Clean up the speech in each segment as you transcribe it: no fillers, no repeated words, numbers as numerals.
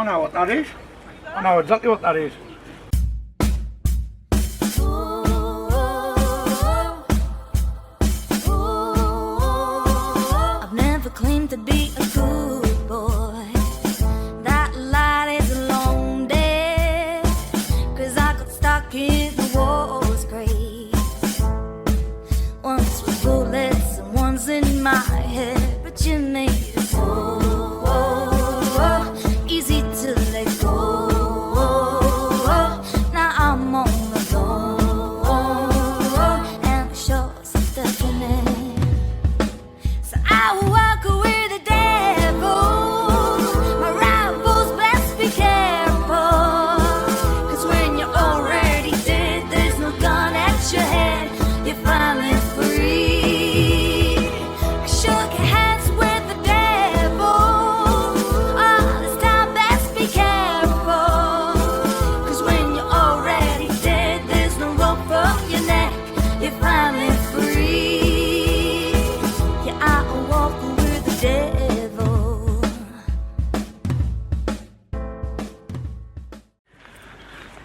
I know what that is. I know exactly what that is. I've never claimed to be a good boy. That light is a long day, 'cause I got stuck in the war's grave. Once with bullets and one's in my head, but you made it so easy to let go. Now I'm on the road, and the shores are deafening. So I will walk with the devil. My rivals, best be careful, 'cause when you're already dead, there's no gun at your head. You're finally free. I shook hands with the devil. All this time, best be careful, 'cause when you're already dead, there's no rope from your neck. You're finally free. Yeah, I'll walk with the devil.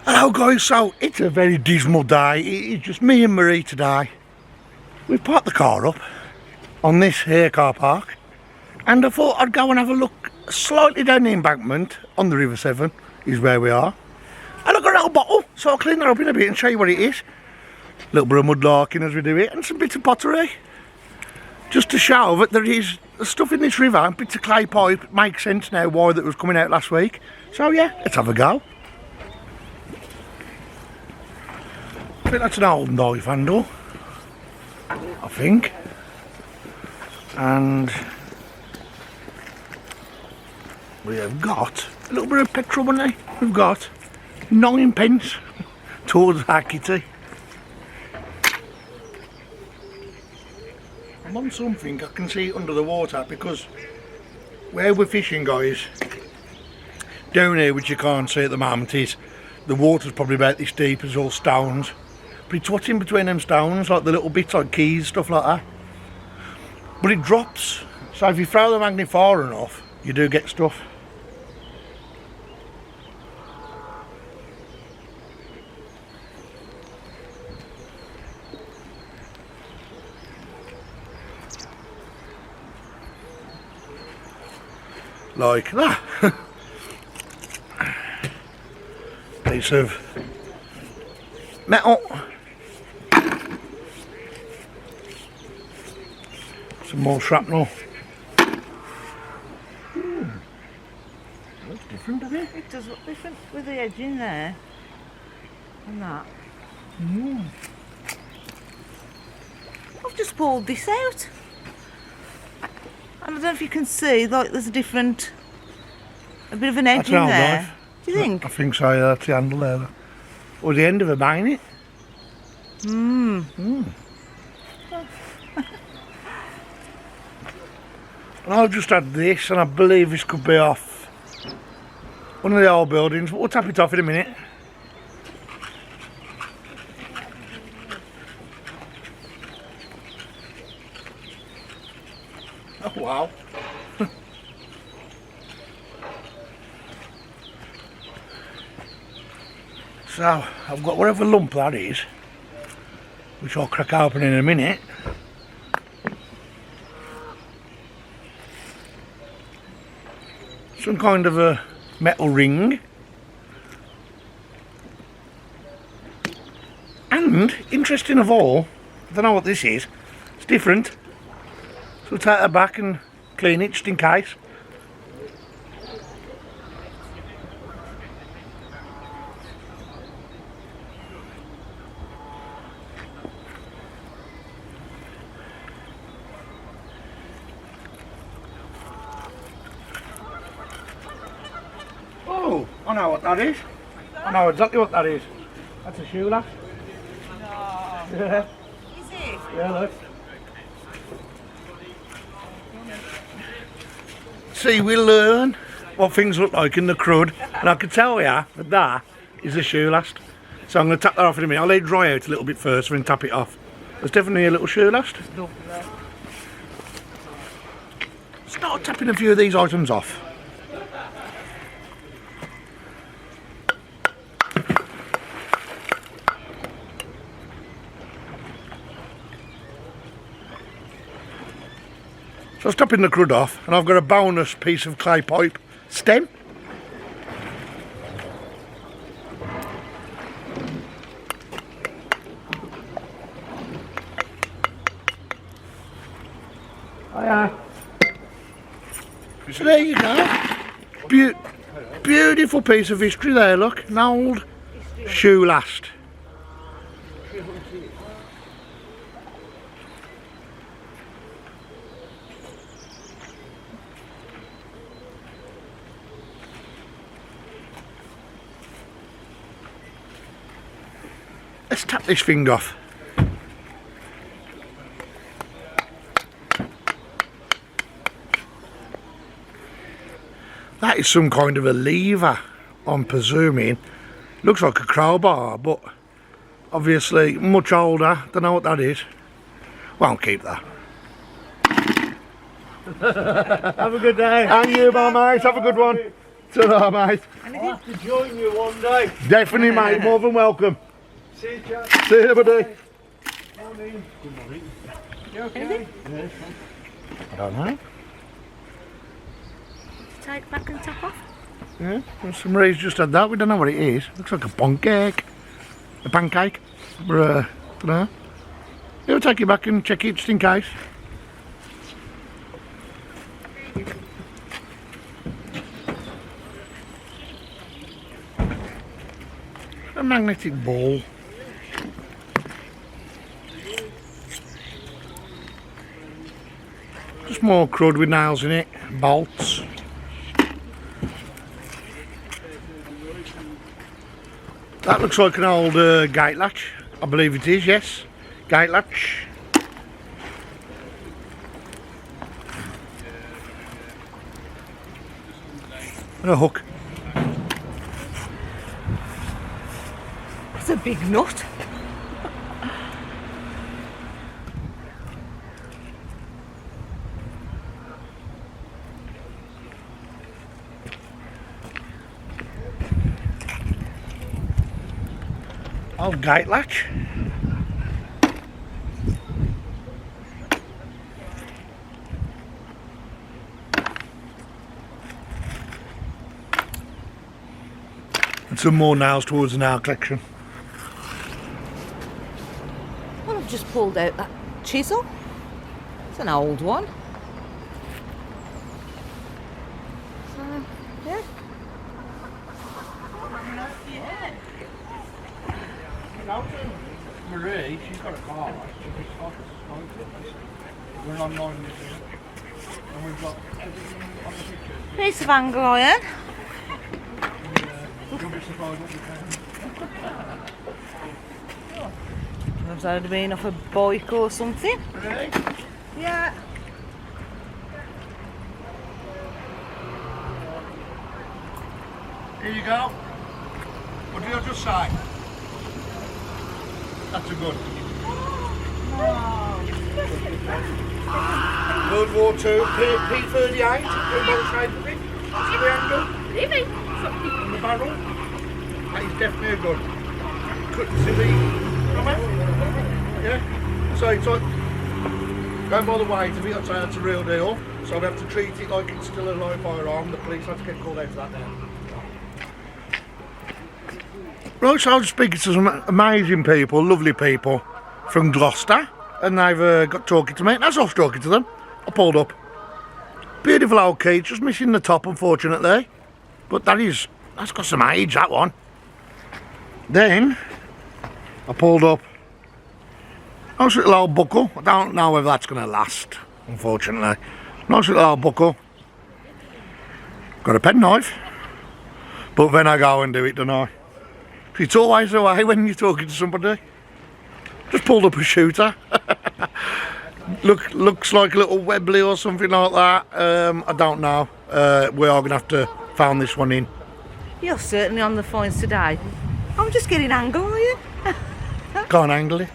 Hello guys, so it's a very dismal day. It's just me and Marie today. We've parked the car up on this here car park, and I thought I'd go and have a look slightly down the embankment on the River Severn is where we are. And I've got a little bottle, so I'll clean that up in a bit and show you what it is. A little bit of mudlarking as we do it, and some bits of pottery. Just to show that there is stuff in this river, bits of clay pipe. It makes sense now why that was coming out last week. So yeah, let's have a go. I think that's an old knife handle, I think. And we have got a little bit of petrol money. We've got 9p towards our kitty. I'm on something, I can see it under the water, because where we're fishing, guys, down here, which you can't see at the moment, is the water's probably about this deep, it's all stones. But it's what's in between them stones, like the little bits like keys, stuff like that. But it drops, so if you throw the magnet far enough, you do get stuff. Like that. Piece of metal. Some more shrapnel. Looks different, doesn't it? It does look different with the edge in there and that. I've just pulled this out, and I don't know if you can see, like there's a bit of an edge That's in an old there. knife. Do you think? I think so, yeah, that's the handle there. Or the end of a magnet. And I've just had this, and I believe this could be off one of the old buildings, but we'll tap it off in a minute. Oh wow. So, I've got whatever lump that is, which I'll crack open in a minute. Some kind of a metal ring. And, interesting of all, I don't know what this is, it's different. So we'll take that back and clean it just in case. Oh, I know what that is. I know exactly what that is. That's a shoe last. No. Yeah. Is it? Yeah, look. See, we learn what things look like in the crud, and I can tell you that is a shoe last. So I'm going to tap that off in a minute. I'll let it dry out a little bit first and then tap it off. There's definitely a little shoe last. Start tapping a few of these items off. So I'm topping the crud off, and I've got a bonus piece of clay pipe stem. So there you go. Beautiful piece of history there, look. An old shoe last. Let's tap this thing off. That is some kind of a lever, I'm presuming. Looks like a crowbar, but obviously much older. Don't know what that is. Won't keep that. Have a good day. And you, my mate. Have a good one. Ta-ra, mate. I'll have to join you one day. Definitely, mate. More than welcome. See you, Jack. See you, buddy. Morning. Good morning. You okay? Yes. I don't know. Take back and top off. Yeah, well, somebody's just had that. We don't know what it is. Looks like a pancake. A pancake. Don't know. Yeah, we'll take it back and check it just in case. A magnetic ball. Just more crud with nails in it. Bolts. That looks like an old gate latch. I believe it is, yes. Gate latch. And a hook. It's a big nut. Old gate latch. And some more nails towards the nail collection. Well, I've just pulled out that chisel. It's an old one. So, yeah. Marie, she's got a car. We're online with her. And we've got everything on the pictures. Piece of angle iron. You'll be surprised what we found. I've only been off a bike or something. Really? Yeah. Here you go. What did I just say? That's a good. World War II, P38, the side of it. See the angle? Really? In the barrel. That is definitely a gun. Couldn't see the yeah. So it's like going by the weight of it, I'd say that's a real deal. So we have to treat it like it's still a live firearm. The police have to get called out for that now. Right, so I was speaking to some amazing people, lovely people from Gloucester, and they've got talking to me, and as I was talking to them, I pulled up. Beautiful old key, just missing the top unfortunately, but that's got some age, that one. Then, I pulled up, nice little old buckle. I don't know whether that's going to last, unfortunately. Nice little old buckle. Got a penknife, but then I go and do it, don't I? It's always the way when you're talking to somebody. Just pulled up a shooter. Looks like a little Webley or something like that. I don't know. We are going to have to phone this one in. You're certainly on the phones today. I'm just getting angle, are you? Can't angle it.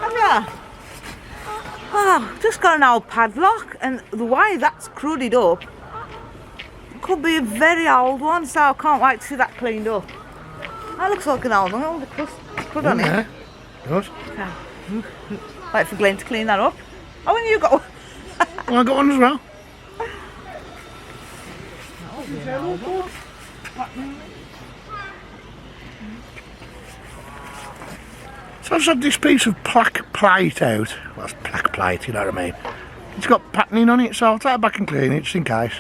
Have you? just got an old padlock, and the way that's crudded up could be a very old one, so I can't wait to see that cleaned up. That looks like an old one, all the crud on it. Yeah. Good. Okay. Wait for Glenn to clean that up. Oh, and you got one. Well, I got one as well. So I've had this piece of plaque plate out. Well, it's plaque plate, you know what I mean. It's got patterning on it, so I'll take it back and clean it just in case.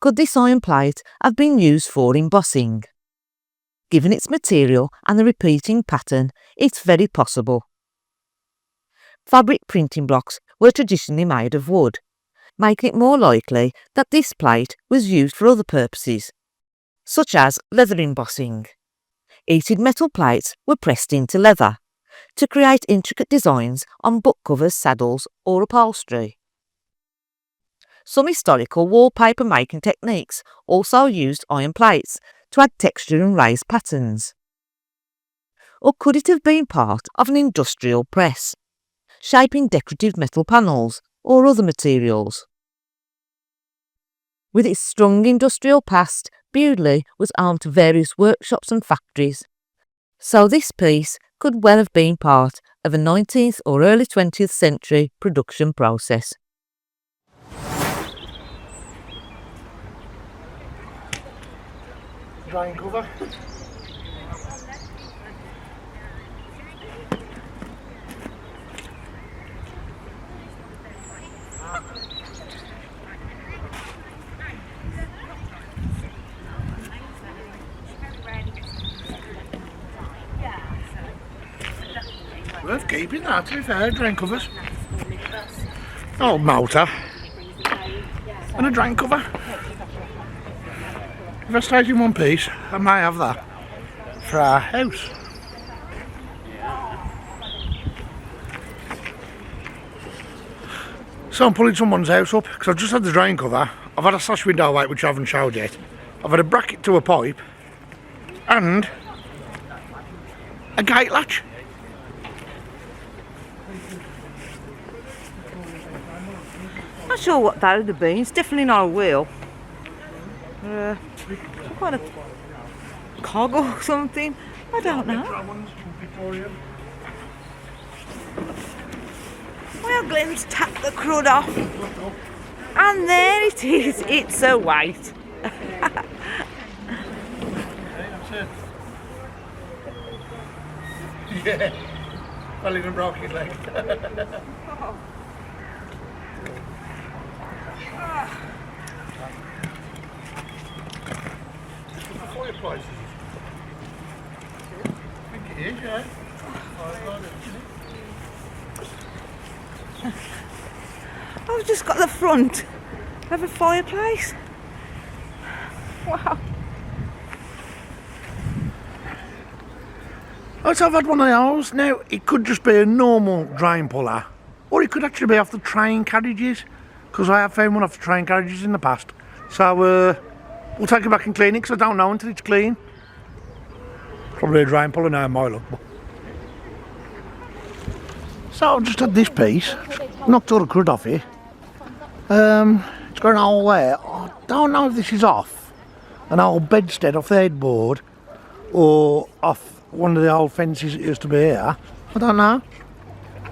Could this iron plate have been used for embossing? Given its material and the repeating pattern, it's very possible. Fabric printing blocks were traditionally made of wood, making it more likely that this plate was used for other purposes, such as leather embossing. Heated metal plates were pressed into leather to create intricate designs on book covers, saddles or upholstery. Some historical wallpaper making techniques also used iron plates to add texture and raise patterns. Or could it have been part of an industrial press, shaping decorative metal panels or other materials? With its strong industrial past, Bewdley was home to various workshops and factories, so this piece could well have been part of a 19th or early 20th century production process. Drying cover. Worth keeping that, to be fair, drain covers. Old motor. And a drain cover. If I stayed in one piece, I might have that for our house. So I'm pulling someone's house up because I've just had the drain cover. I've had a sash window light which I haven't showed yet. I've had a bracket to a pipe and a gate latch. Not sure what that would have been. It's definitely not a wheel. Kind of cog or something. I don't know. Victorian. Well, Glenn's tapped the crud off. And there it is. It's a white. Yeah. Well, even broke his leg. Fireplaces. I think it is, yeah. I've just got the front of a fireplace. Wow. So I've had one of those. Now, it could just be a normal drain puller, or it could actually be off the train carriages, because I have found one off the train carriages in the past. So we'll take it back and clean it, because I don't know until it's clean. Probably a drain puller now, my luck. So I've just had this piece, knocked all the crud off here. It's got an hole there. I don't know if this is off an old bedstead off the headboard or off one of the old fences that used to be here. I don't know.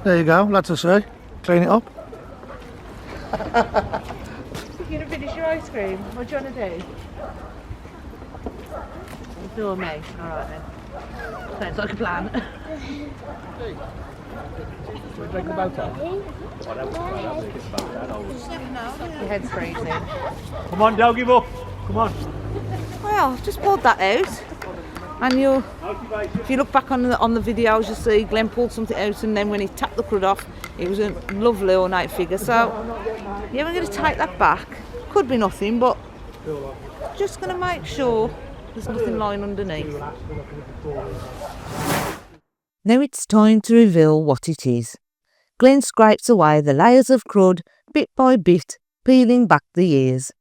There you go, let's see. Clean it up. You're going to finish your ice cream? What do you want to do? Do me. Alright then. Sounds like a plan. Should we drink the motor? Your head's freezing. Come on, don't give up. Come on. Well, I've just pulled that out. And if you look back on the videos, you'll see Glenn pulled something out, and then when he tapped the crud off, it was a lovely ornate figure. So, yeah, we're going to take that back. Could be nothing, but just going to make sure there's nothing lying underneath. Now it's time to reveal what it is. Glenn scrapes away the layers of crud bit by bit, peeling back the ears.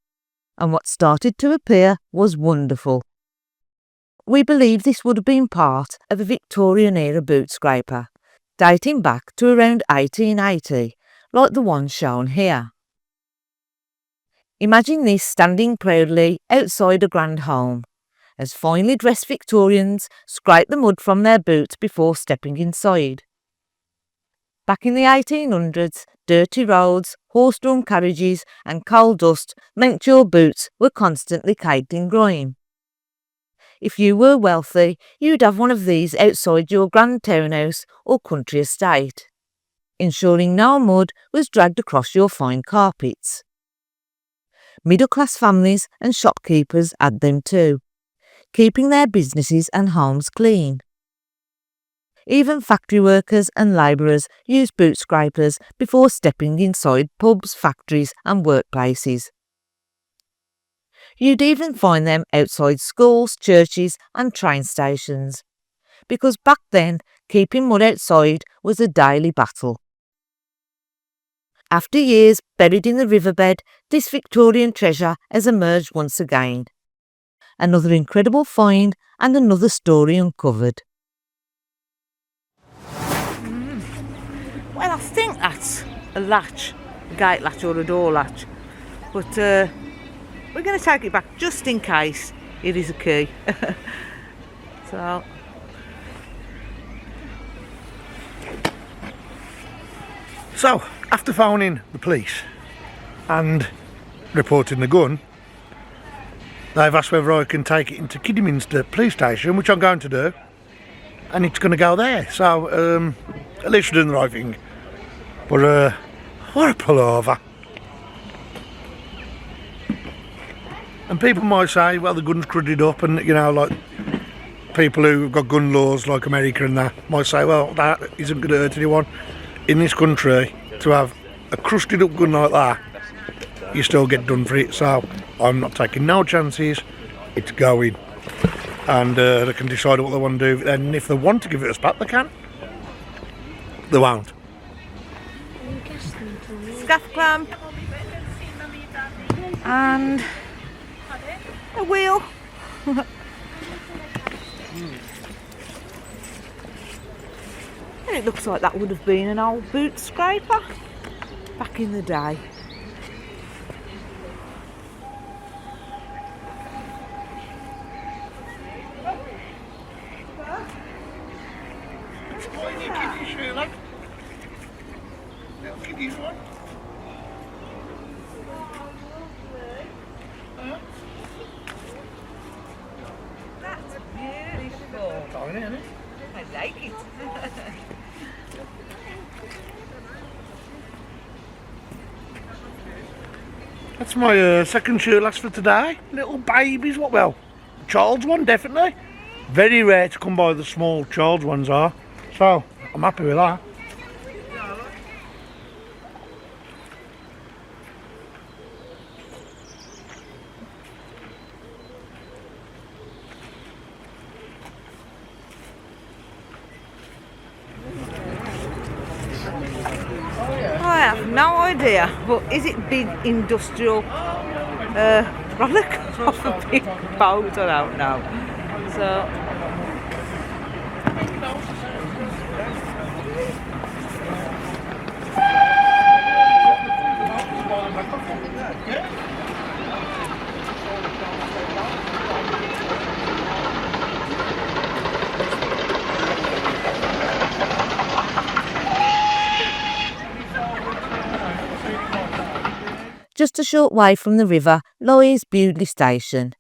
And what started to appear was wonderful. We believe this would have been part of a Victorian era boot scraper, dating back to around 1880, like the one shown here. Imagine this standing proudly outside a grand home, as finely dressed Victorians scrape the mud from their boots before stepping inside. Back in the 1800s, dirty roads, horse-drawn carriages and coal dust meant your boots were constantly caked in grime. If you were wealthy, you'd have one of these outside your grand townhouse or country estate, ensuring no mud was dragged across your fine carpets. Middle-class families and shopkeepers had them too, keeping their businesses and homes clean. Even factory workers and labourers used boot scrapers before stepping inside pubs, factories and workplaces. You'd even find them outside schools, churches and train stations, because back then keeping mud outside was a daily battle. After years buried in the riverbed, this Victorian treasure has emerged once again. Another incredible find and another story uncovered. Well, I think that's a latch, a gate latch or a door latch. But we're going to take it back just in case it is a key. So, So, after phoning the police and reporting the gun, they've asked whether I can take it into Kidderminster police station, which I'm going to do, and it's going to go there. So, at least we're doing the right thing. But, what a pullover. And people might say, well, the gun's crudded up, and, you know, like, people who've got gun laws like America and that might say, well, that isn't going to hurt anyone. In this country, to have a crusted up gun like that, you still get done for it. So I'm not taking no chances. It's going, and they can decide what they want to do. And if they want to give it us back, they can. They won't. scuff clamp and a wheel. And it looks like that would have been an old boot scraper back in the day. That's beautiful. I like it. That's my second shirt last for today. Little babies, what well? Child's one, definitely. Very rare to come by the small child's ones are. So, I'm happy with that. I have no idea, but is it big industrial relic off a big boat? I don't know. So Just a short way from the river lies Bewdley Station,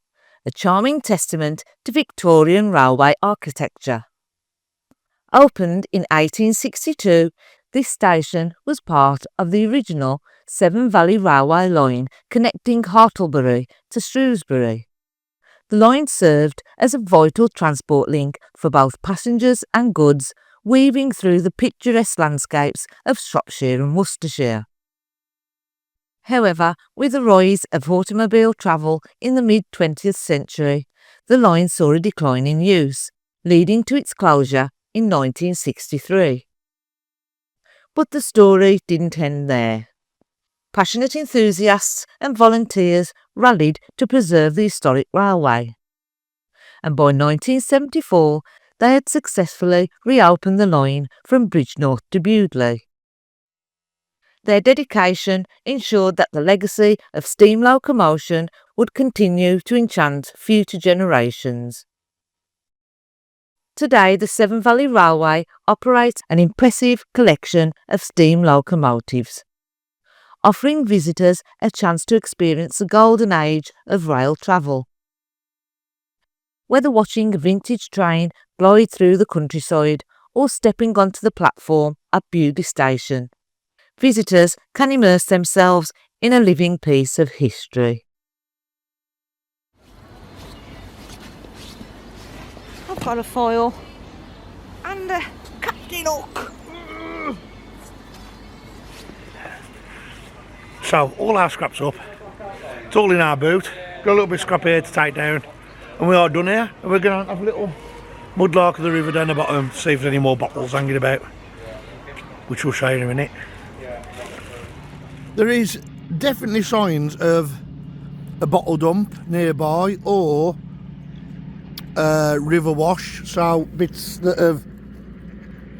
a charming testament to Victorian railway architecture. Opened in 1862, this station was part of the original Severn Valley Railway line connecting Hartlebury to Shrewsbury. The line served as a vital transport link for both passengers and goods, weaving through the picturesque landscapes of Shropshire and Worcestershire. However, with the rise of automobile travel in the mid-20th century, the line saw a decline in use, leading to its closure in 1963. But the story didn't end there. Passionate enthusiasts and volunteers rallied to preserve the historic railway. And by 1974, they had successfully reopened the line from Bridgnorth to Bewdley. Their dedication ensured that the legacy of steam locomotion would continue to enchant future generations. Today, the Severn Valley Railway operates an impressive collection of steam locomotives, offering visitors a chance to experience the golden age of rail travel. Whether watching a vintage train glide through the countryside or stepping onto the platform at Bewdley Station, visitors can immerse themselves in a living piece of history. I've got a foil and a Captain Hook. So all our scraps up, it's all in our boot, got a little bit of scrap here to take down, and we are done here, and we're going to have a little mudlark of the river down the bottom to see if there's any more bottles hanging about, which we'll show you in a minute. There is definitely signs of a bottle dump nearby or a river wash, so bits that have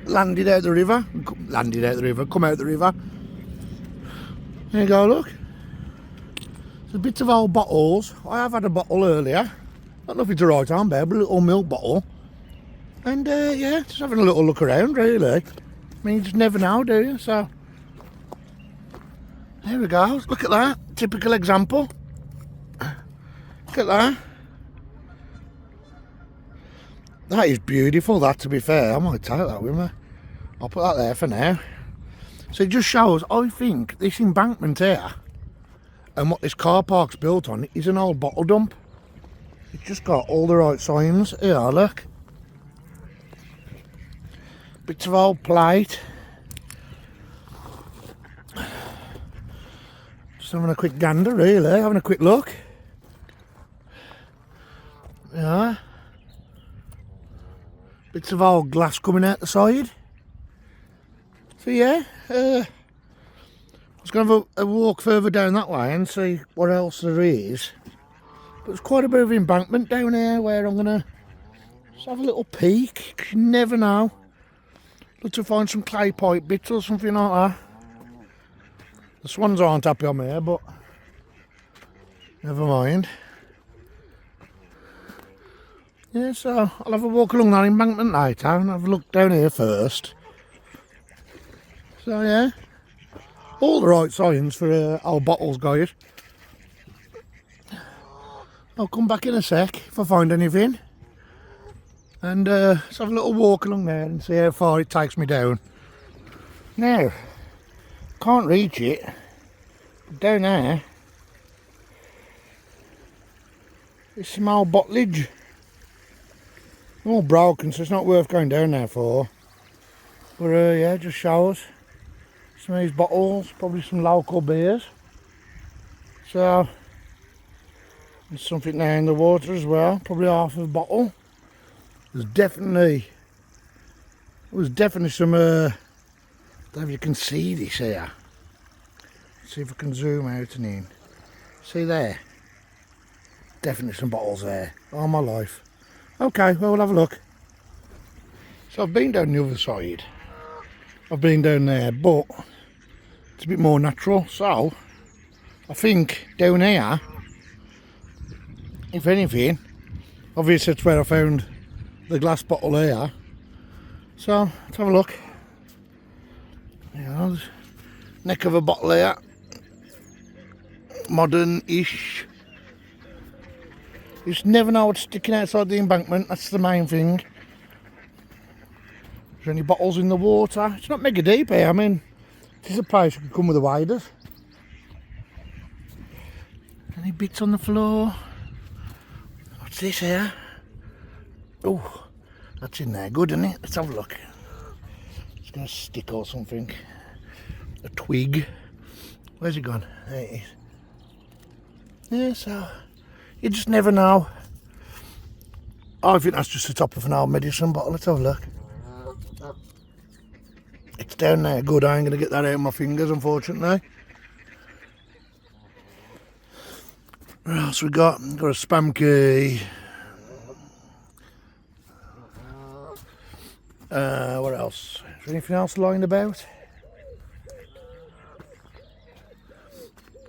landed out the river, come out the river. There you go, look. There's bits of old bottles. I have had a bottle earlier. I don't know if it's a right arm bear, but a little milk bottle. And yeah, just having a little look around, really. I mean, you just never know, do you? So, there we go. Look at that. Typical example. Look at that. That is beautiful, that, to be fair. I might take that with me. I'll put that there for now. So it just shows, I think, this embankment here and what this car park's built on is an old bottle dump. It's just got all the right signs. Here, look. Bits of old plate. Just having a quick gander, really, having a quick look. Yeah. Bits of old glass coming out the side. So yeah, I was going to have a walk further down that way and see what else there is. But there's quite a bit of embankment down here where I'm going to just have a little peek, 'cause you never know. Look to find some clay pipe bits or something like that. The swans aren't happy on here, but never mind. Yeah, so I'll have a walk along that embankment later and have a look down here first. So yeah, all the right signs for old bottles, guys. I'll come back in a sec if I find anything. And let's have a little walk along there and see how far it takes me down. Now, can't reach it. Down there, there's some old bottlage. All broken, so it's not worth going down there for. But yeah, just shows some of these bottles, probably some local beers. So there's something there in the water as well, probably half of a bottle. There's definitely some I don't know if you can see this here. See if I can zoom out and in. See there? Definitely some bottles there. All my life. Okay, well, we'll have a look. So I've been down the other side. I've been down there, but it's a bit more natural. So I think down here, if anything, obviously that's where I found the glass bottle here. So let's have a look. Yeah, neck of a bottle here. Modern-ish. You just never know what's sticking outside the embankment, that's the main thing. Is there any bottles in the water? It's not mega deep here, I mean, this is a place you could come with a waders. Any bits on the floor? What's this here? Oh, that's in there, good isn't it? Let's have a look. It's going to stick or something. A twig. Where's it gone? There it is. Yeah, so you just never know. I think that's just the top of an old medicine bottle. Let's have a look. It's down there. Good, I ain't going to get that out of my fingers, unfortunately. What else we got? Got a spam key. What else? Is there anything else lying about?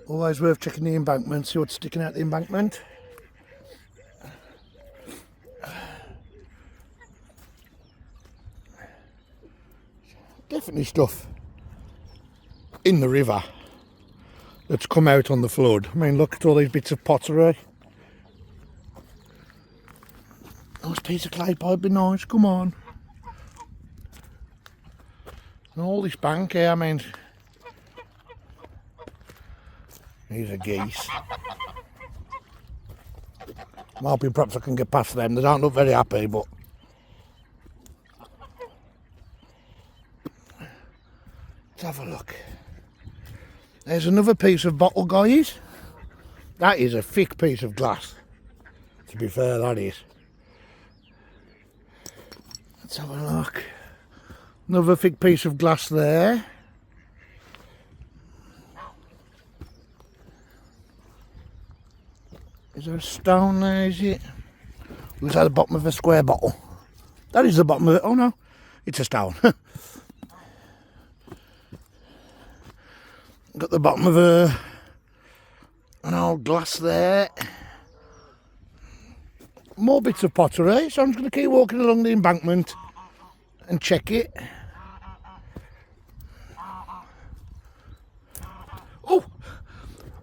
Always worth checking the embankment, see what's sticking out the embankment. Definitely stuff in the river that's come out on the flood. I mean, look at all these bits of pottery. Nice piece of clay pipe, be nice, come on. And all this bank here, I mean, these are geese. I'm hoping perhaps I can get past them. They don't look very happy, but let's have a look. There's another piece of bottle, guys. That is a thick piece of glass. To be fair, that is. Let's have a look. Another thick piece of glass there. Is there a stone there, is it? Looks like the bottom of a square bottle. That is the bottom of it. Oh no, it's a stone. Got the bottom of an old glass there. More bits of pottery, so I'm just going to keep walking along the embankment and check it. Oh,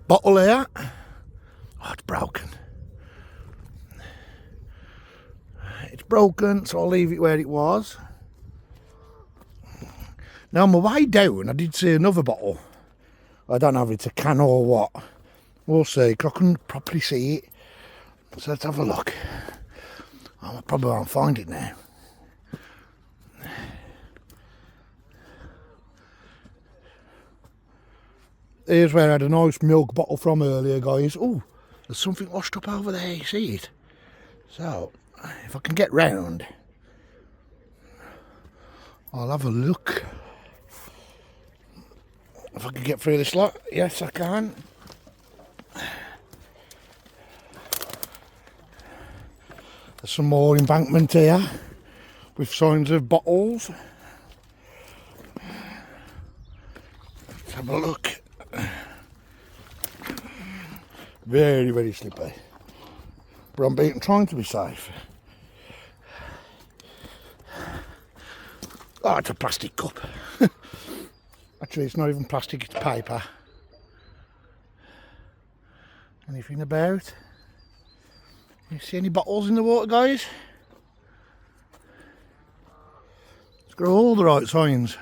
bottle here. Oh, it's broken. It's broken, so I'll leave it where it was. Now on my way down, I did see another bottle. I don't know if it's a can or what. We'll see, 'cause I couldn't properly see it. So let's have a look. Oh, I probably won't find it now. Here's where I had a nice milk bottle from earlier, guys. Oh, there's something washed up over there, you see it? So, if I can get round, I'll have a look. If I can get through this lot, yes I can. There's some more embankment here with signs of bottles. Let's have a look. Very, very slippery. But I'm trying to be safe. Oh, it's a plastic cup. Actually, it's not even plastic, it's paper. Anything about? You see any bottles in the water, guys? It's got all the right signs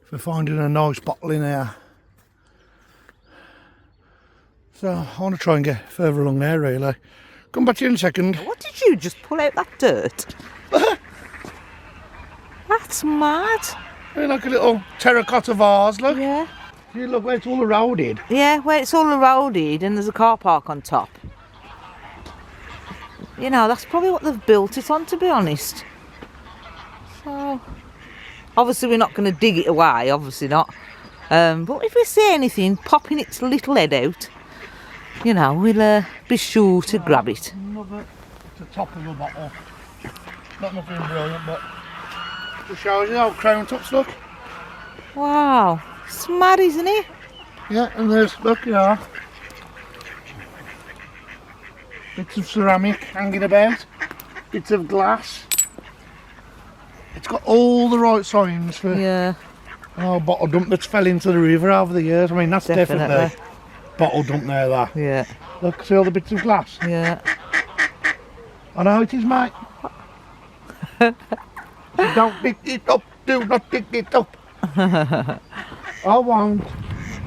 for finding a nice bottle in there. So I want to try and get further along there, really. Come back to you in a second. What did you just pull out that dirt? That's mad. Like a little terracotta vase, look. Yeah. You look where it's all eroded. Yeah, where it's all eroded and there's a car park on top. You know, that's probably what they've built it on, to be honest. So, obviously we're not going to dig it away, obviously not. But if we see anything popping its little head out, you know, we'll be sure to grab it. Another, it's the top of the bottle. Not nothing brilliant, but it shows you how Callumtc look. Wow, it's mad, isn't it? Yeah, and there's, look, you know, bits of ceramic hanging about, bits of glass. It's got all the right signs for bottle dump that's fell into the river over the years. I mean, that's definitely bottle dump there, that. Yeah. Look, see all the bits of glass? Yeah. I know it is, mate. Don't dig it up, do not dig it up. I won't.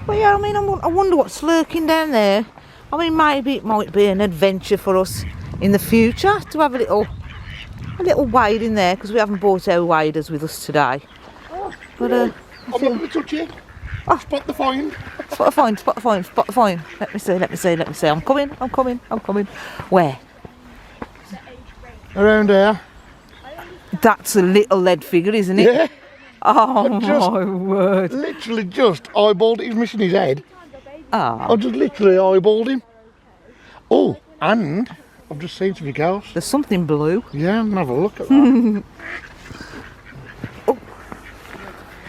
Well, yeah, I mean, I wonder what's lurking down there. I mean, maybe it might be an adventure for us in the future to have a little wade in there, because we haven't brought our waders with us today. But I'm not going to touch it. Oh. Spot the find. Spot the find. Let me see. I'm coming. Where? Around here. That's a little lead figure, isn't it? Yeah. Oh my word. Literally just eyeballed it. He's missing his head. Oh. I just literally eyeballed him. Oh, and I've just seen something else. There's something blue. Yeah, I'm going to have a look at that.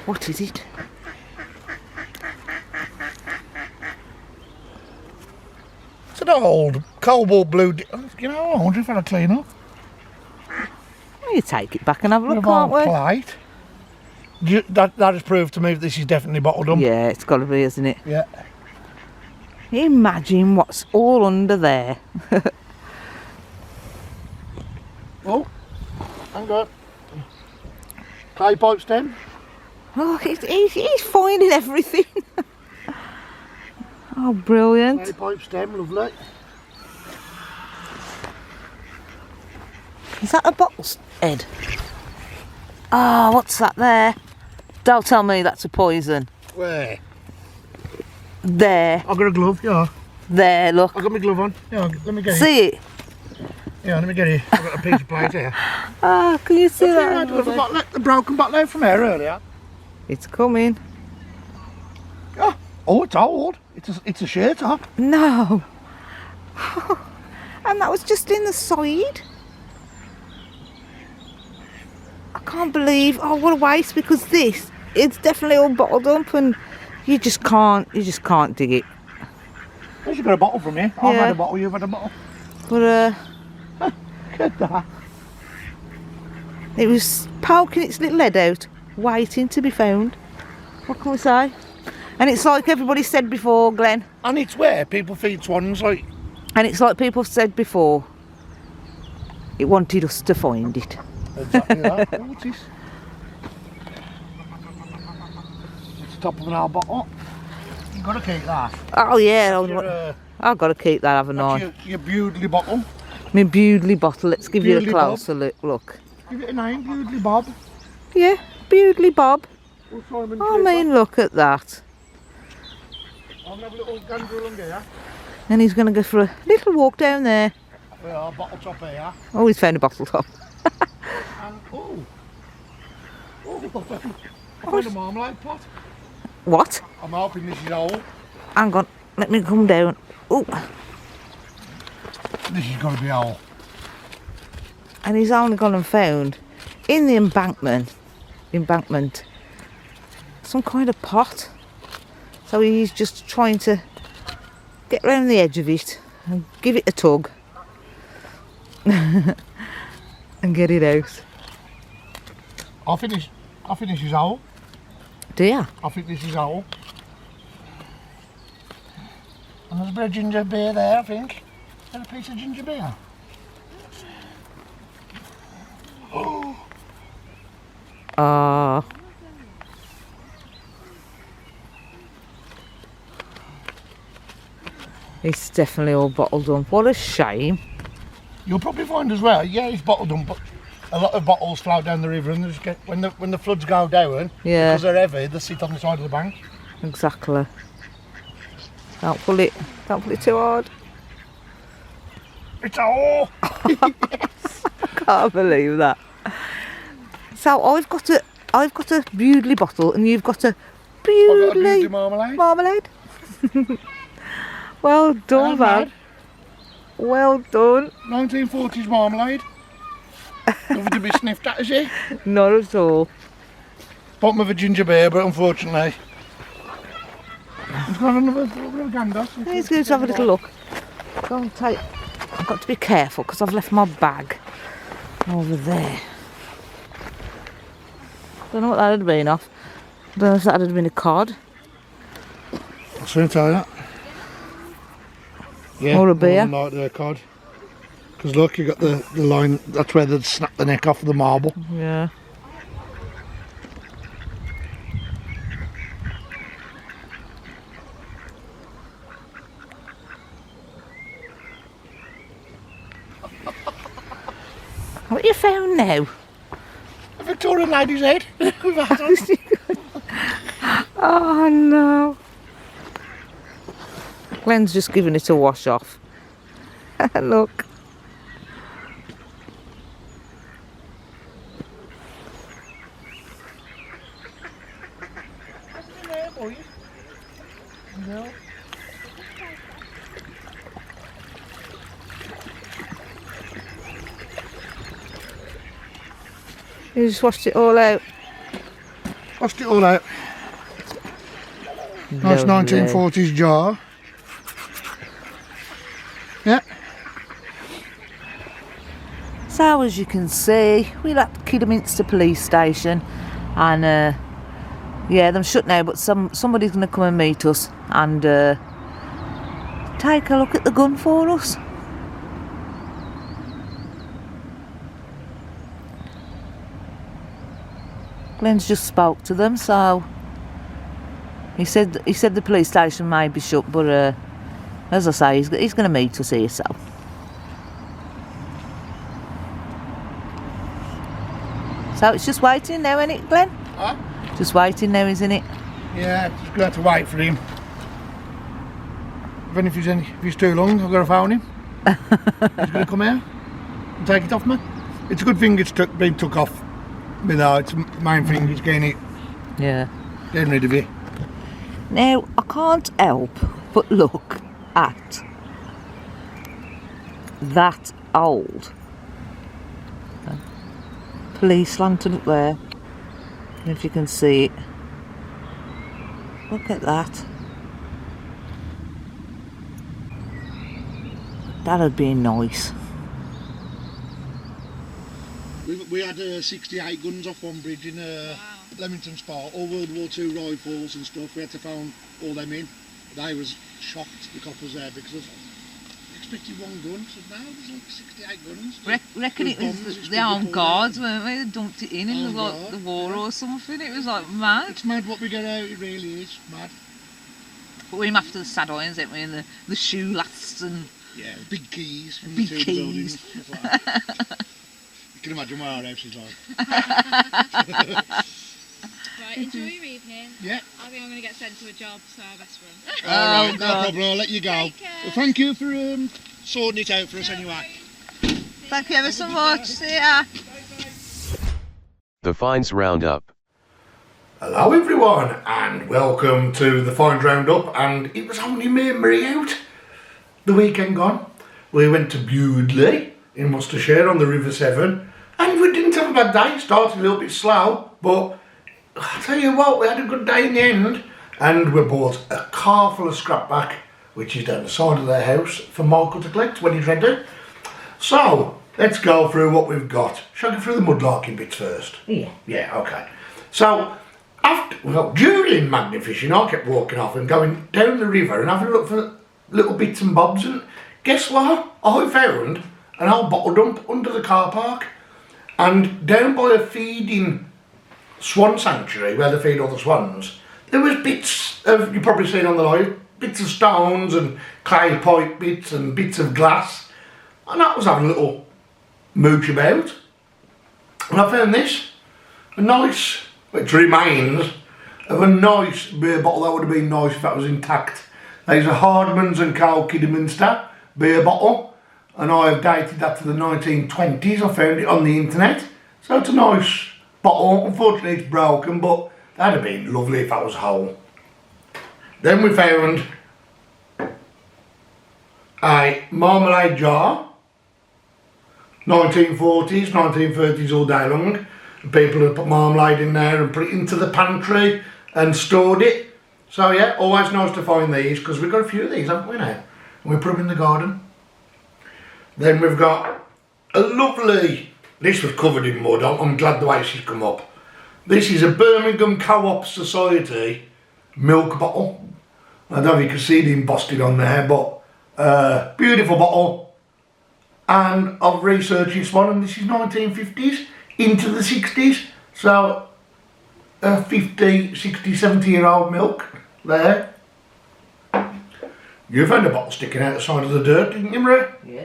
What is it? It's an old cobalt blue. You know, I wonder if I'll clean up. Well, you take it back and have a look, With can't our we? plate. That has proved to me that this is definitely bottled up. Yeah, it's got to be, isn't it? Yeah. Imagine what's all under there. Oh, hang on. Clay pipe stem. Oh, he's finding everything. Oh, brilliant. Clay pipe stem, lovely. Is that a bottle's head? Ah, what's that there? Don't tell me that's a poison. Where? There, I've got a glove, yeah. there, look. I've got my glove on. Yeah, let me get it. See it? Yeah, let me get it. I've got a piece of plate here. Ah, can you see that? The broken bottle out from here earlier. It's coming. Oh, it's old. It's a shirt top. No. And that was just in the side. I can't believe. Oh, what a waste! Because this, it's definitely all bottled up, and you just can't dig it. At least you got a bottle from me. I've Yeah. had a bottle. You've had a bottle. But Get that. it was poking its little head out, waiting to be found. What can we say? And it's like everybody said before, Glenn. And it's where people feed swans, like. And it's like people said before. It wanted us to find it. Exactly that. Oh, what's this? It's the top of an old bottle. You've got to keep that. Oh yeah, Your, I've got to keep that, haven't I? that's your Bewdley bottle. My Bewdley bottle. Let's give you a Bewdley closer look. Give it a name, Bewdley Bob. Yeah, Bewdley Bob. Or Simon I mean, look at that. I'll have a little gander along here. And he's going to go for a little walk down there. We are bottle top here. Oh, he's found a bottle top. And I found a marmalade pot. What? I'm hoping this is old. Hang on, let me come down. Oh, This has got to be old. and he's only gone and found in the embankment some kind of pot. So he's just trying to get round the edge of it and give it a tug and get it out. I think this is old. Do ya? I think this is old. And there's a bit of ginger beer there, I think. Is that a piece of ginger beer? Ah. It's definitely all bottled up. What a shame. You'll probably find as well, yeah, it's bottled up, but a lot of bottles float down the river and they just get, when the floods go down, Yeah. because they're heavy, they sit on the side of the bank. Exactly. Don't pull it too hard. It's old! Can't believe that. So I've got a Bewdley bottle and you've got a I've got a Bewdley Bewdley marmalade. marmalade. Well done, And man. Well done. 1940s marmalade. Nothing to be sniffed at, is it? Not at all. Bottom of a ginger beer, but unfortunately. It's got another little gander. Let's go to have a little look. Go and take. I've got to be careful because I've left my bag over there. Don't know what that had been off. Don't know if that had been a cod. I'll soon tell you that. Yeah, Or a beer. Like the cod. Because look, you got the line, that's where they'd snap the neck off of the marble. Yeah. What you found now? A Victorian lady's head. We've had on. Oh no. Glenn's just giving it a wash off. Look. You just washed it all out. Bust it all out. Nice Lovely. 1940s jar. Yeah. So as you can see, we're at Callumtc police station, and yeah, them shut now, but somebody's going to come and meet us and take a look at the gun for us. Glenn's just spoke to them, so he said the police station may be shut, but as I say, he's going to meet us here, so. So it's just waiting now, isn't it, Glenn? Huh? Just waiting now, isn't it? Yeah, just gonna have to wait for him. Even if he's too long, I've got to phone him. He's gonna come out and take it off me. It's a good thing it's been took off. But no, it's the main thing is getting rid of it. Now, I can't help but look at that old police lantern up there. If you can see it. Look at that. That'd be nice. We had 68 guns off one bridge in Leamington Spa, all World War II rifles and stuff. We had to phone all them in. They was shocked, the coppers there, because of expected one gun. So now there's like 68 guns. Reckon it was the armed guards, weren't they? They dumped it in the, like, the war or something. It was like mad. It's mad what we get out, it really is mad. But we're after the sad irons, ain't we? And the shoe lasts and... Yeah, big keys from big the two keys. buildings. Like that. You can imagine what our house is like. Right, enjoy your evening. Yeah. I think I'm going to get sent to a job, so I best run. Alright, no God. problem, I'll let you go. Take care. Well, thank you for sorting it out for us anyway. Thank you ever so much. See ya. The Finds Roundup. Hello everyone, and welcome to the Finds Roundup. And it was only me and Marie out the weekend gone. We went to Bewdley in Worcestershire on the River Severn, and we didn't have a bad day. It started a little bit slow, but I'll tell you what, we had a good day in the end. And we bought a car full of scrapback, which is down the side of their house for Michael to collect when he's ready. So let's go through what we've got. Shall I go through the mudlarking bits first? Yeah. Yeah, okay. So during magnet fishing, I kept walking off and going down the river and having a look for little bits and bobs, and guess what? I found an old bottle dump under the car park, and down by a feeding swan sanctuary where they feed all the swans, there was bits of, you've probably seen on the live, bits of stones and clay pipe bits and bits of glass, and I was having a little mooch about, and I found this, a nice, which remains of a nice beer bottle. That would have been nice if that was intact. There's a Hardman's and Co. Kidderminster beer bottle, and I have dated that to the 1920s. I found it on the internet, so it's a nice bottle. Unfortunately it's broken, but that'd have been lovely if that was whole. Then we found a marmalade jar, 1940s, 1930s all day long. People had put marmalade in there and put it into the pantry and stored it. So yeah, always nice to find these, because we've got a few of these, haven't we now? And we put them in the garden. Then we've got a lovely, this was covered in mud, I'm glad the way she's come up. This is a Birmingham Co-op Society milk bottle. I don't know if you can see it embossed on there, but beautiful bottle. And I've researched this one, and this is 1950s into the 60s. So 50, 60, 70-year-old milk there. You found a bottle sticking out the side of the dirt, didn't you, Marie? Yeah.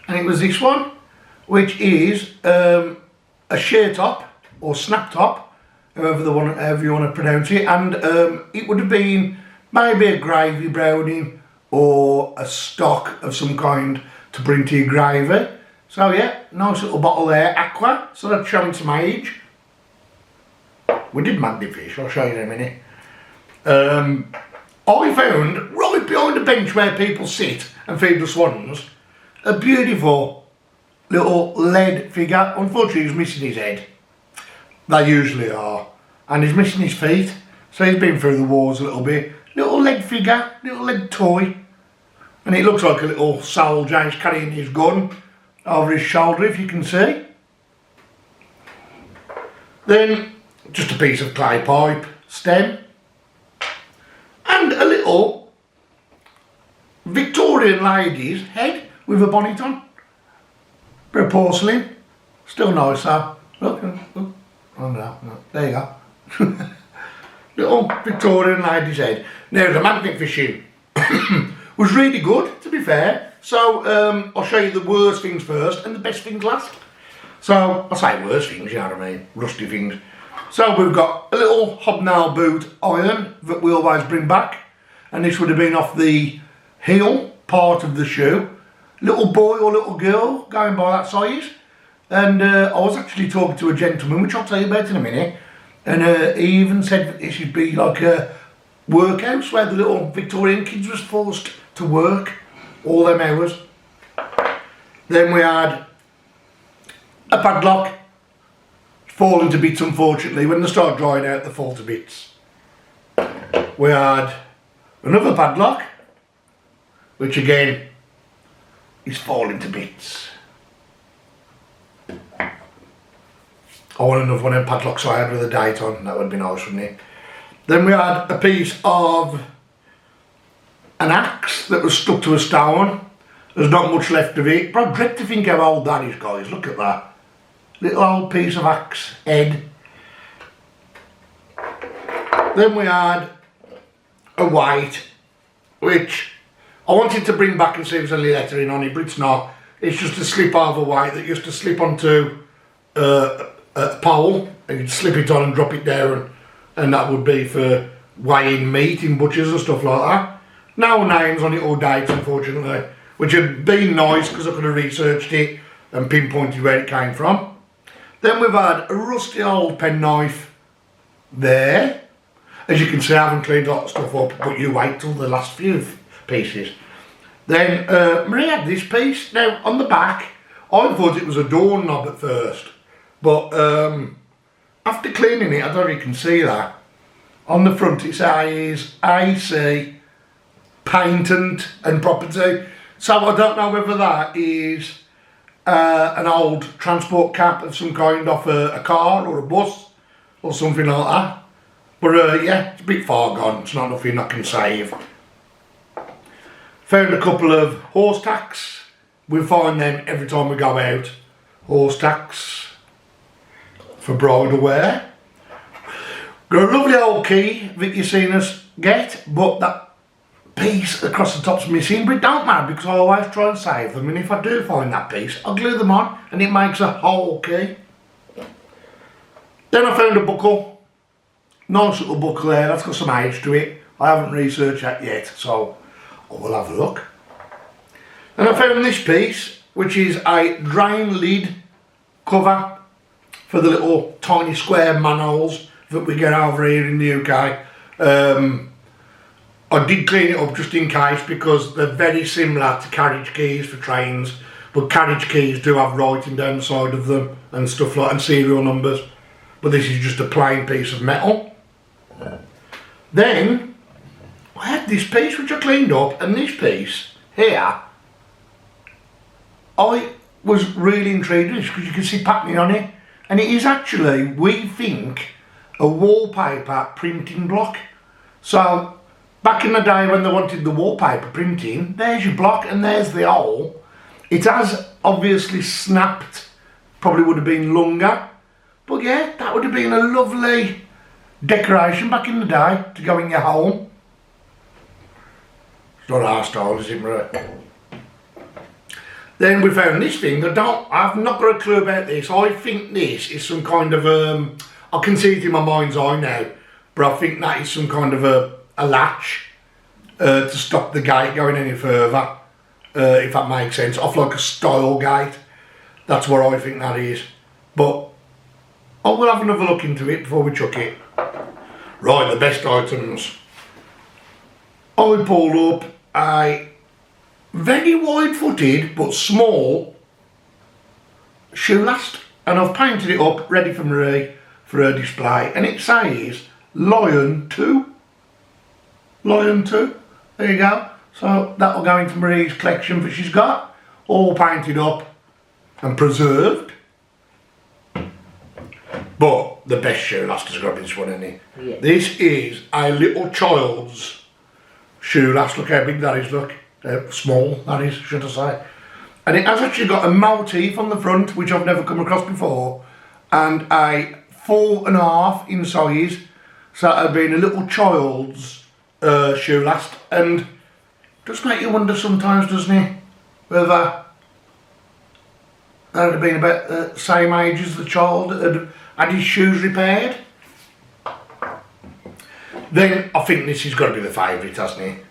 And it was this one, which is a sheer top or snap top, however you want to pronounce it, and it would have been maybe a gravy browning or a stock of some kind to bring to your gravy. So yeah, nice little bottle there, aqua, so that's showing some age. We did magnet fish, I'll show you in a minute. I found, right behind the bench where people sit and feed the swans, a beautiful little lead figure. Unfortunately, he's missing his head. They usually are. and he's missing his feet, so he's been through the wars a little bit. Little leg figure, little leg toy, and it looks like a little soldier. He's carrying his gun over his shoulder, if you can see. Then just a piece of clay pipe stem and a little Victorian lady's head with a bonnet on. Bit of porcelain, still nice though. Look, look. Oh no, there you go. Little Victorian lady's head. Now the magnet fishing was really good, to be fair. So I'll show you the worst things first and the best things last. So I say worst things, you know what I mean, rusty things. So we've got a little hobnail boot iron that we always bring back, and this would have been off the heel part of the shoe. Little boy or little girl going by that size, and I was actually talking to a gentleman, which I'll tell you about in a minute, and he even said that it should be like a workhouse where the little Victorian kids was forced to work all them hours. Then we had a padlock, falling to bits unfortunately. When they start drying out they fall to bits. We had another padlock, which again is falling to bits. I want another one of them padlocks I had with a date on, that would be nice, wouldn't it? Then we had a piece of an axe that was stuck to a stone. There's not much left of it, but I dread to think how old that is, guys. Look at that. Little old piece of axe head. Then we had a weight, which I wanted to bring back and see if there's any lettering on it, but it's not. It's just a slip over weight that used to slip onto a pole, and you'd slip it on and drop it down, and that would be for weighing meat in butchers and stuff like that. No names on it or dates, unfortunately, which had been nice because I could have researched it and pinpointed where it came from. Then we've had a rusty old penknife there. As you can see, I haven't cleaned a lot of stuff up, but you wait till the last few pieces. Then Marie had this piece. Now on the back, I thought it was a doorknob at first, but after cleaning it, I don't know if you can see that. On the front it says AC, patent and property. So I don't know whether that is an old transport cap of some kind off a car or a bus or something like that. But yeah, it's a bit far gone. It's not nothing I can save. Found a couple of horse tacks. We find them every time we go out. Horse tacks for bridal wear. Got a lovely old key that you've seen us get, but that piece across the top's missing, but it don't matter because I always try and save them, and if I do find that piece, I'll glue them on and it makes a whole key. Then I found a buckle. Nice little buckle there, that's got some age to it. I haven't researched that yet, so I will have a look. And I found this piece, which is a drain lid cover for the little tiny square manholes that we get over here in the UK. I did clean it up just in case because they're very similar to carriage keys for trains, but carriage keys do have writing down the side of them and stuff like, and serial numbers, but this is just a plain piece of metal. Then I had this piece which I cleaned up, and this piece here I was really intrigued with because you can see patterning on it, and it is actually, we think, a wallpaper printing block. So back in the day when they wanted the wallpaper printing, there's your block and there's the hole. It has obviously snapped, probably would have been longer, but yeah, that would have been a lovely decoration back in the day to go in your home. It's not our style, is it, Marie? Then we found this thing. I've not got a clue about this. I think this is some kind of I can see it in my mind's eye now, but I think that is some kind of a latch to stop the gate going any further, if that makes sense, off like a style gate. That's what I think that is, but I will have another look into it before we chuck it. Right, the best items. I pulled up a very wide-footed but small shoe last, and I've painted it up ready for Marie for her display, and it says Lion 2. Lion 2. There you go. So that'll go into Marie's collection that she's got, all painted up and preserved. But the best shoe last has got to be this one, isn't it? Yeah. This is a little child's shoe last. Look how big that is, look. Small, that is, should I say. And it has actually got a motif on the front, which I've never come across before, and a 4.5 in size. So it would be a little child's shoe last. And does make you wonder sometimes, doesn't it, whether that would have been about the same age as the child that had his shoes repaired. Then I think this has got to be the favourite, hasn't it?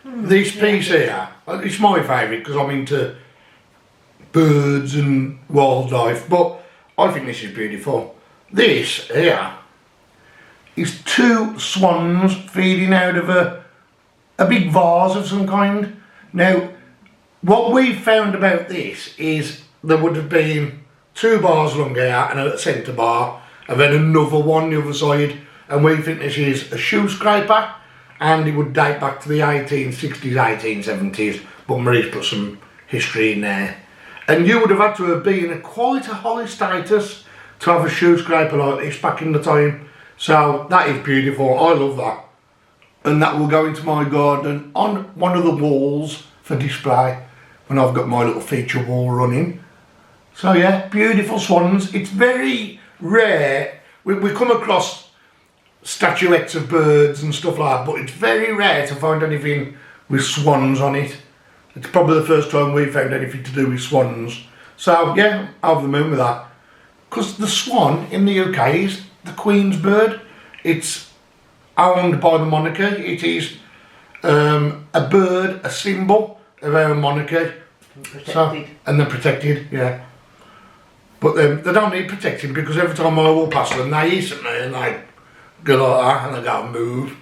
This piece here, it's my favourite because I'm into birds and wildlife, but I think this is beautiful. This here is 2 swans feeding out of a big vase of some kind. Now, what we found about this is there would have been 2 bars along here and a centre bar, and then another one the other side, and we think this is a shoe scraper, and it would date back to the 1860s, 1870s, but Marie's put some history in there. And you would have had to have been at quite a high status to have a shoe scraper like this back in the time. So that is beautiful, I love that. And that will go into my garden on one of the walls for display when I've got my little feature wall running. So yeah, beautiful swans. It's very rare. We come across statuettes of birds and stuff like that, but it's very rare to find anything with swans on it. It's probably the first time we've found anything to do with swans. So yeah, over the moon with that. Because the swan in the UK is the Queen's bird. It's owned by the monarchy. It is a bird, a symbol of our monarchy. Protected. And they're protected, yeah. But they don't need protecting because every time I walk past them, they eat me and they go like that and they go and move.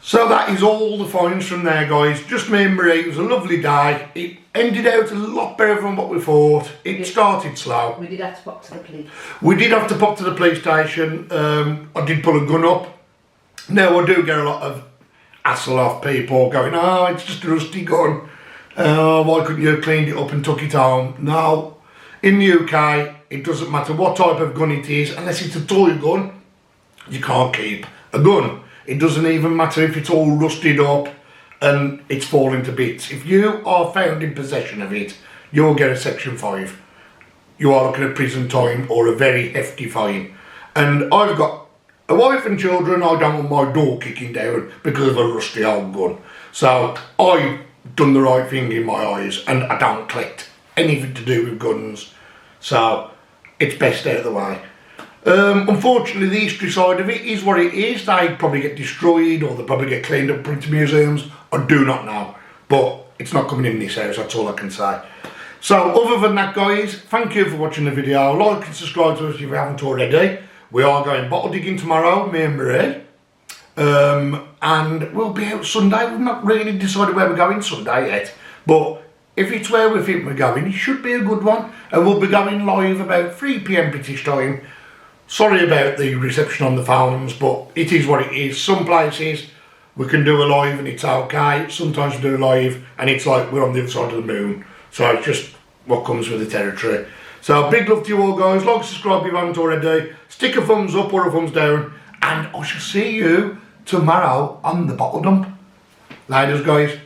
So that is all the finds from there, guys. Just me and Marie. It was a lovely day. It ended out a lot better than what we thought. It started slow. We did have to pop to the police. We did have to pop to the police station. I did pull a gun up. Now I do get a lot of hassle off people going, oh, it's just a rusty gun. Why couldn't you have cleaned it up and took it home? No. In the UK, it doesn't matter what type of gun it is, unless it's a toy gun, you can't keep a gun. It doesn't even matter if it's all rusted up and it's falling to bits. If you are found in possession of it, you'll get a Section 5. You are looking at prison time or a very hefty fine. And I've got a wife and children. I don't want my door kicking down because of a rusty old gun. So I've done the right thing in my eyes, and I don't collect anything to do with guns. So it's best out of the way. Unfortunately, the history side of it is what it is. They probably get destroyed or they probably get cleaned up, put into museums. I do not know. But it's not coming in this house, that's all I can say. So other than that, guys, thank you for watching the video. Like and subscribe to us if you haven't already. We are going bottle digging tomorrow, me and Marie. And we'll be out Sunday. We've not really decided where we're going Sunday yet. But if it's where we think we're going, it should be a good one. And we'll be going live about 3 PM British time. Sorry about the reception on the phones, but it is what it is. Some places we can do a live and it's okay. Sometimes we do a live and it's like we're on the other side of the moon. So it's just what comes with the territory. So big love to you all, guys. Like, subscribe if you haven't already. Stick a thumbs up or a thumbs down. And I shall see you tomorrow on the bottle dump. Ladies, guys.